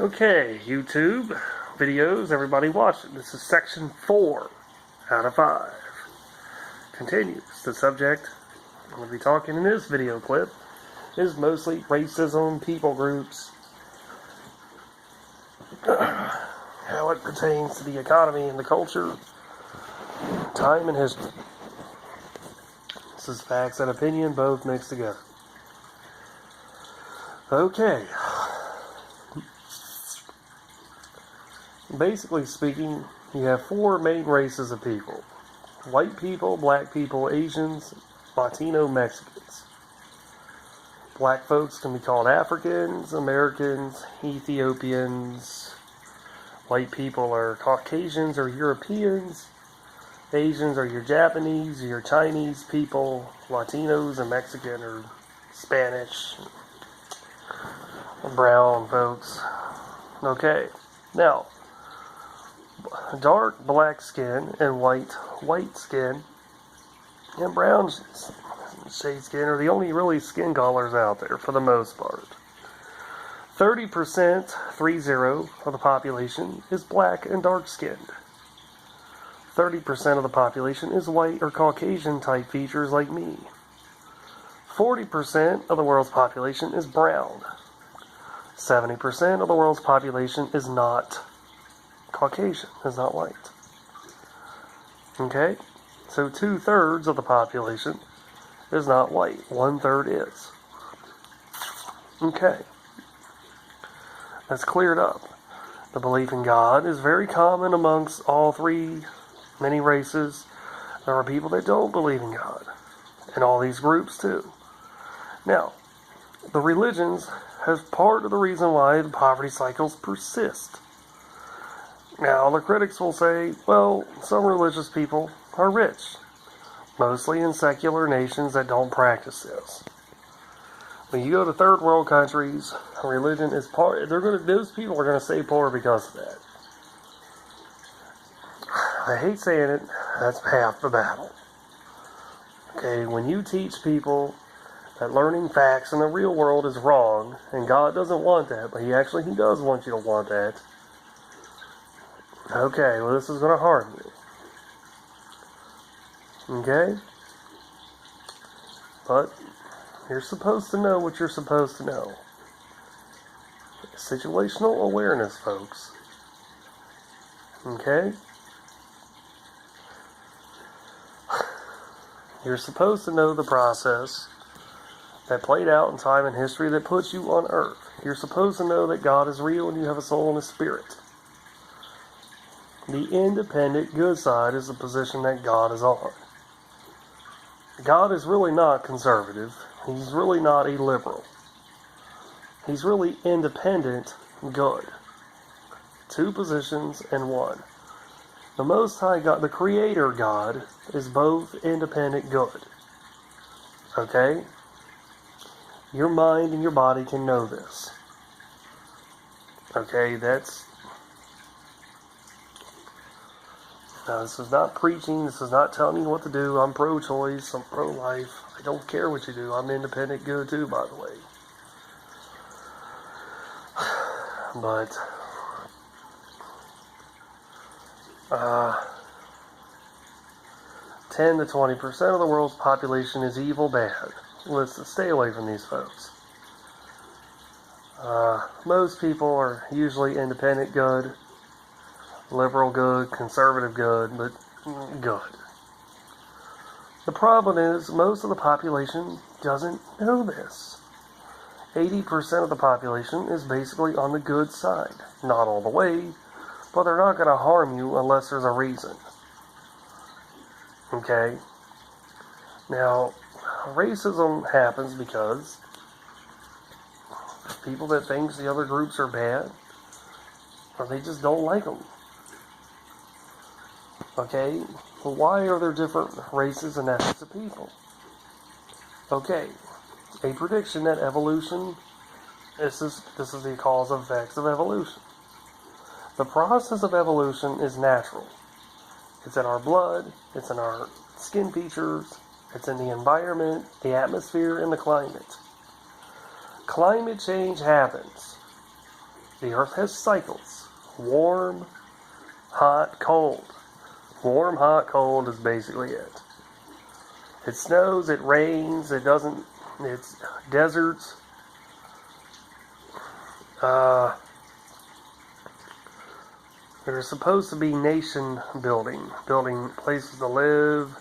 Okay, YouTube videos, everybody watching. This is section 4 out of 5. Continues. The subject I'm going to be talking in this video clip is mostly racism, people groups, how it pertains to the economy and the culture, time and history. This is facts and opinion, both mixed together. Okay. Basically speaking, you have 4 main races of people. White people, black people, Asians, Latino, Mexicans. Black folks can be called Africans, Americans, Ethiopians. White people are Caucasians or Europeans. Asians are your Japanese, your Chinese people. Latinos and Mexican or Spanish. Brown folks. Okay, now, dark black skin and white skin and brown shade skin are the only really skin colors out there for the most part. 30%, 30, of the population is black and dark skinned. 30% of the population is white or Caucasian type features like me. 40% of the world's population is brown. 70% of the world's population is not Caucasian, is not white. Okay? So 2/3 of the population is not white. 1/3 is. Okay. That's cleared up. The belief in God is very common amongst all 3 many races. There are people that don't believe in God. In all these groups too. Now, the religions has part of the reason why the poverty cycles persist. Now, the critics will say, well, some religious people are rich, mostly in secular nations that don't practice this. When you go to third world countries, religion is part. Those people are going to stay poor because of that. I hate saying it. That's half the battle. Okay, when you teach people that learning facts in the real world is wrong, and God doesn't want that, but He does want you to want that. Okay, well, this is going to harm you. Okay? But you're supposed to know what you're supposed to know. Situational awareness, folks. Okay? You're supposed to know the process that played out in time and history that puts you on earth. You're supposed to know that God is real and you have a soul and a spirit. The independent good side is the position that God is on. God is really not conservative. He's really not a liberal. He's really independent good. 2 positions in one. The Most High God, the Creator God, is both independent good. Okay? Your mind and your body can know this. Okay, this is not preaching. This is not telling you what to do. I'm pro-choice. I'm pro-life. I don't care what you do. I'm independent good too, by the way. But, 10 to 20% of the world's population is evil bad. Let's stay away from these folks. Most people are usually independent good, liberal good, conservative good, but good. The problem is most of the population doesn't know this. 80% of the population is basically on the good side. Not all the way, but they're not going to harm you unless there's a reason. Okay? Now, racism happens because people that think the other groups are bad, or they just don't like them. Okay? Well, why are there different races and ethics of people? Okay. A prediction that evolution, this is the cause and effects of evolution. The process of evolution is natural. It's in our blood, it's in our skin features, it's in the environment, the atmosphere, and the climate. Climate change happens. The Earth has cycles. Warm, hot, cold. Warm, hot, cold is basically it. It snows, it rains, it's deserts. There's supposed to be nation building places to live,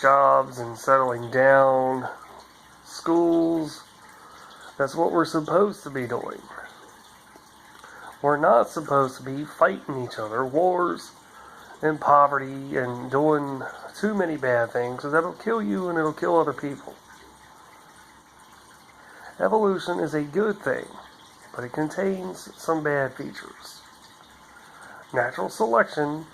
jobs and settling down, schools. That's what we're supposed to be doing. We're not supposed to be fighting each other, wars and poverty and doing too many bad things, because that'll kill you and it'll kill other people. Evolution is a good thing, but it contains some bad features. Natural selection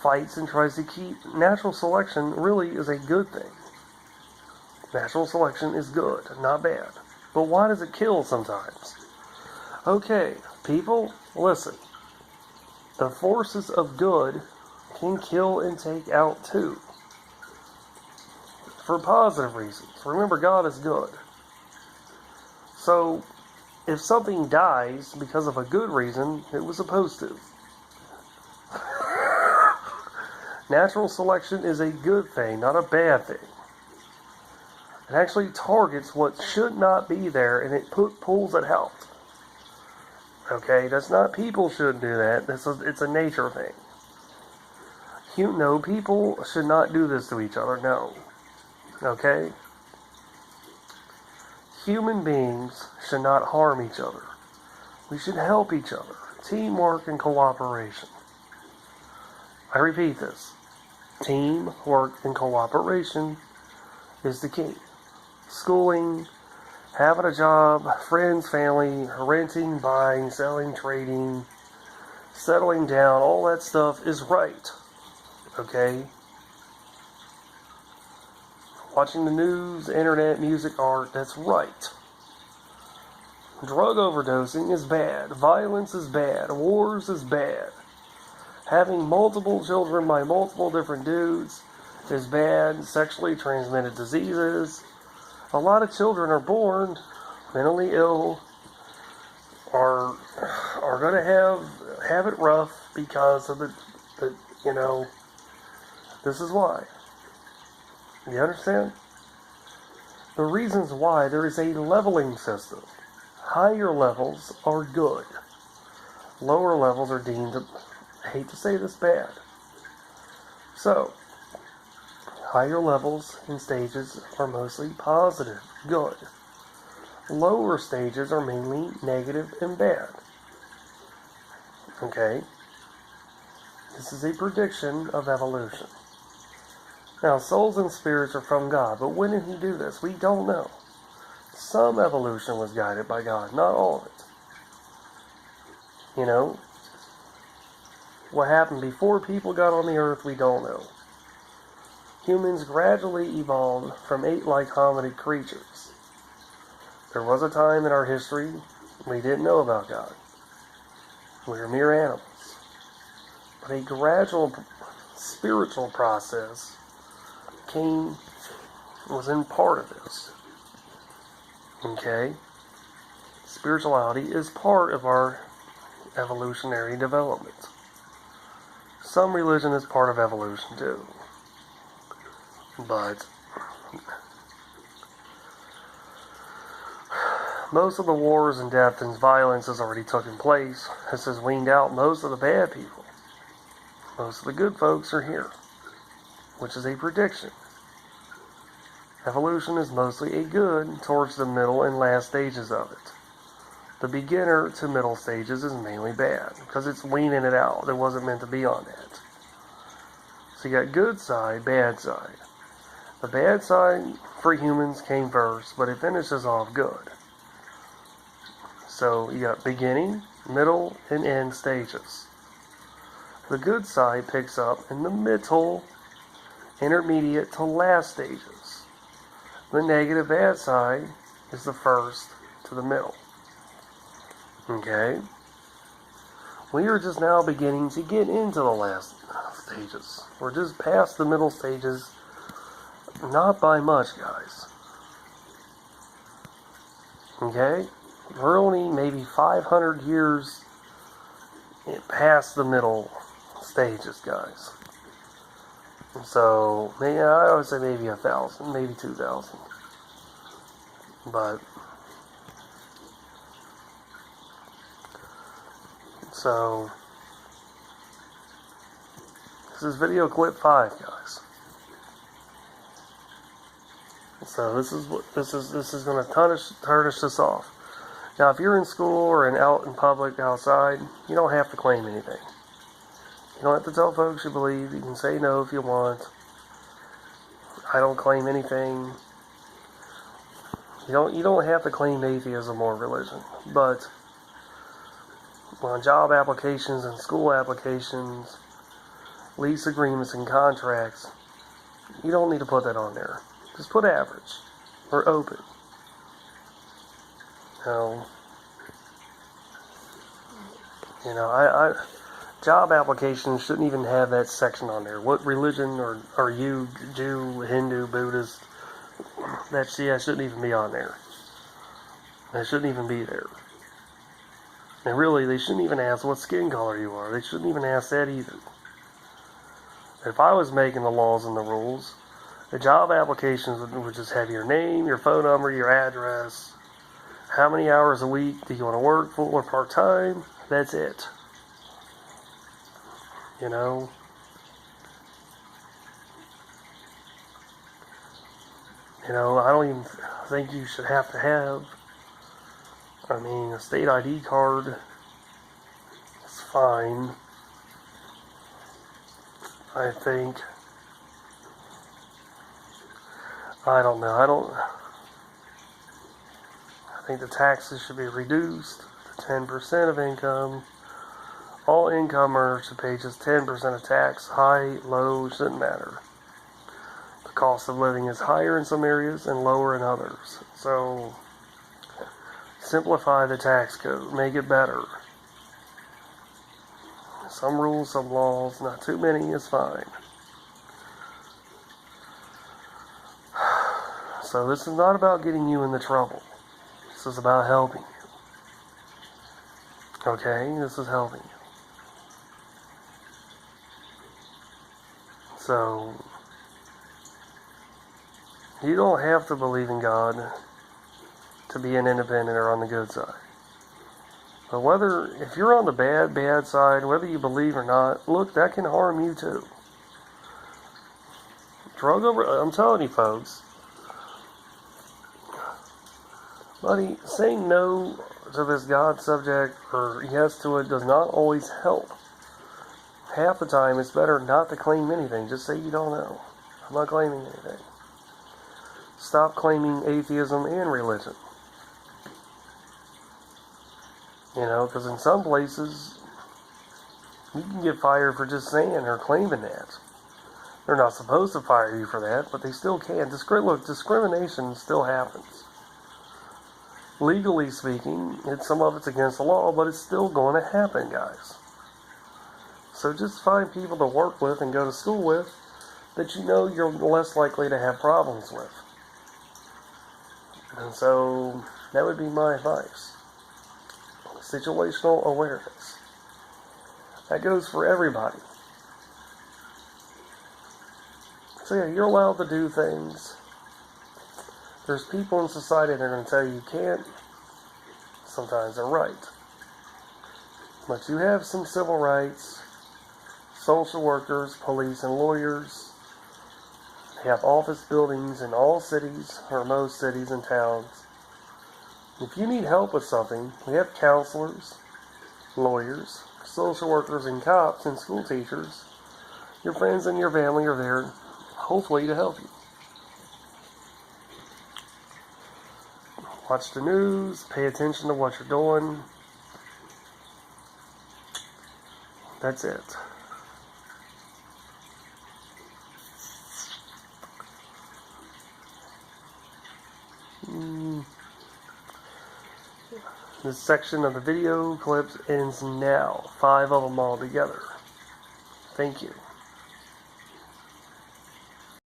fights and tries to keep... Natural selection really is a good thing. Natural selection is good, not bad. But why does it kill sometimes? Okay, people, listen. The forces of good can kill and take out too. For positive reasons. Remember, God is good. So, if something dies because of a good reason, it was supposed to. Natural selection is a good thing, not a bad thing. It actually targets what should not be there, and it pulls it out. Okay, that's not... People shouldn't do that. It's a nature thing. No, people should not do this to each other. No. Okay? Human beings should not harm each other. We should help each other. Teamwork and cooperation. I repeat this. Teamwork and cooperation is the key. Schooling, having a job, friends, family, renting, buying, selling, trading, settling down, all that stuff is right. Okay? Watching the news, internet, music, art, that's right. Drug overdosing is bad. Violence is bad. Wars is bad. Having multiple children by multiple different dudes is bad. Sexually transmitted diseases. A lot of children are born mentally ill, are going to have it rough because of the this is why. You understand? The reasons why: there is a leveling system. Higher levels are good. Lower levels are deemed, I hate to say this, bad. So, higher levels and stages are mostly positive, good. Lower stages are mainly negative and bad. Okay? This is a prediction of evolution. Now, souls and spirits are from God, but when did He do this? We don't know. Some evolution was guided by God, not all of it. You know? What happened before people got on the earth, we don't know. Humans gradually evolved from ape-like hominid creatures. There was a time in our history we didn't know about God. We were mere animals. But a gradual spiritual process was in part of this. Okay? Spirituality is part of our evolutionary development. Some religion is part of evolution too. But most of the wars and death and violence has already taken place. This has weaned out most of the bad people. Most of the good folks are here, which is a prediction. Evolution is mostly a good towards the middle and last stages of it. The beginner to middle stages is mainly bad, because it's weaning it out. It wasn't meant to be on that. So you got good side, bad side. The bad side for humans came first, but it finishes off good. So you got beginning, middle, and end stages. The good side picks up in the middle, intermediate to last stages. The negative bad side is the first to the middle. Okay? We are just now beginning to get into the last stages. We're just past the middle stages. Not by much, guys. Okay? We're only maybe 500 years past the middle stages, guys. So, maybe, I would say maybe 1,000, maybe 2,000. But, so, this is video clip 5, guys. So this is going to tarnish this off. Now, if you're in school or out in public outside, you don't have to claim anything. You don't have to tell folks you believe. You can say no if you want. I don't claim anything. You don't have to claim atheism or religion. But on job applications and school applications, lease agreements and contracts, you don't need to put that on there. Just put average or open. I job applications shouldn't even have that section on there. What religion are you, Jew, Hindu, Buddhist? That shouldn't even be on there. That shouldn't even be there. And really, they shouldn't even ask what skin color you are. They shouldn't even ask that either. If I was making the laws and the rules, the job applications would just have your name, your phone number, your address, how many hours a week do you want to work, full or part-time. That's it. I don't even think you should have to have, a state ID card. It's fine. I think. I don't know. I think the taxes should be reduced to 10% of income. All income earners should pay just 10% of tax. High, low, shouldn't matter. The cost of living is higher in some areas and lower in others. So, simplify the tax code. Make it better. Some rules, some laws, not too many is fine. So this is not about getting you into trouble. This is about helping you. Okay? This is helping you. So, you don't have to believe in God to be an independent or on the good side. But if you're on the bad side, whether you believe or not, look, that can harm you too. I'm telling you folks, buddy, saying no to this God subject or yes to it does not always help. Half the time it's better not to claim anything. Just say you don't know. I'm not claiming anything. Stop claiming atheism and religion. Because in some places, you can get fired for just saying or claiming that. They're not supposed to fire you for that, but they still can. Discrimination still happens. Legally speaking, some of it's against the law, but it's still going to happen, guys. So just find people to work with and go to school with that you're less likely to have problems with. And so, that would be my advice. Situational awareness. That goes for everybody. So yeah, you're allowed to do things. There's people in society that are going to tell you can't. Sometimes they're right. But you have some civil rights. Social workers, police, and lawyers. They have office buildings in all cities, or most cities and towns. If you need help with something, we have counselors, lawyers, social workers, and cops, and school teachers. Your friends and your family are there, hopefully, to help you. Watch the news, pay attention to what you're doing. That's it. This section of the video clips ends now. 5 of them all together. Thank you.